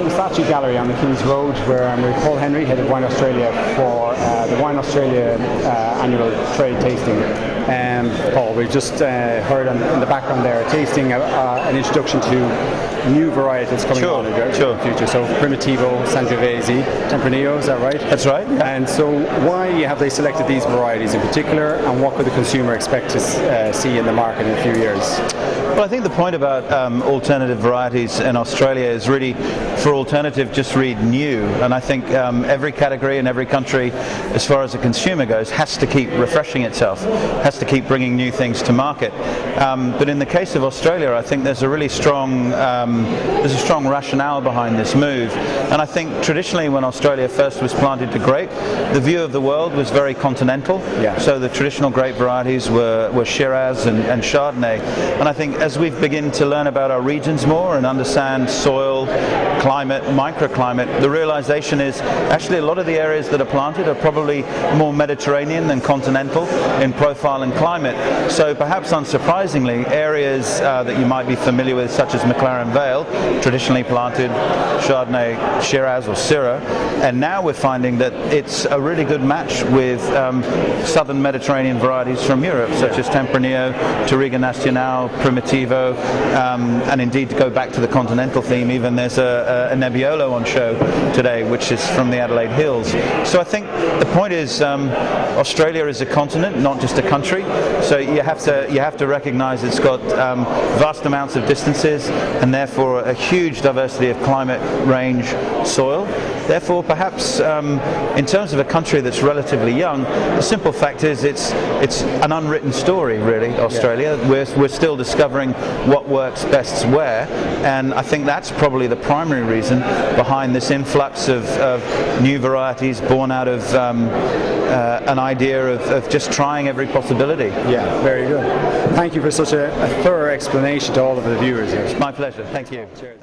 from the Statue Gallery on the King's Road, where I'm with Paul Henry, head of Wine Australia, for the Wine Australia annual trade tasting. Paul, we've just heard in the background there a tasting, an introduction to new varietals coming on in the future. So Primitivo, Sangiovese, Tempranillo, is that right? That's right. Yeah. And so why have they selected these varieties in particular, and what could the consumer expect to see in the market in a few years? Well, I think the point about alternative varieties in Australia is really, for alternative, just read new. And I think every category in every country, as far as the consumer goes, has to keep refreshing itself, has to keep bringing new things to market. But in the case of Australia, I think there's a really strong rationale behind this move. And I think traditionally, when Australia first was planted to grape, the view of the world was very continental. Yeah. So the traditional grape varieties were Shiraz and Chardonnay. And I think as we've begun to learn about our regions more and understand soil, climate, microclimate, the realization is actually a lot of the areas that are planted are probably more Mediterranean than continental in profile and climate. So perhaps unsurprisingly, areas that you might be familiar with, such as McLaren Vale, traditionally planted Chardonnay, Shiraz or Syrah, and now we're finding that it's a really good match with southern Mediterranean varieties from Europe, such as Tempranillo, Touriga Nacional, Primitivo, and indeed, to go back to the continental theme, even there's a Nebbiolo on show today, which is from the Adelaide Hills. So I think the point is Australia is a continent, not just a country. So you have to recognise it's got vast amounts of distances, and therefore a huge diversity of climate, range, soil. Therefore, perhaps in terms of a country that's relatively young, the simple fact is it's an unwritten story, really, Australia. Yeah. We're still discovering what works best where, and I think that's probably the primary reason behind this influx of new varieties born out of an idea of just trying every possibility. Yeah, very good. Thank you for such a thorough explanation to all of the viewers here. It's my pleasure. Thank you. Cheers.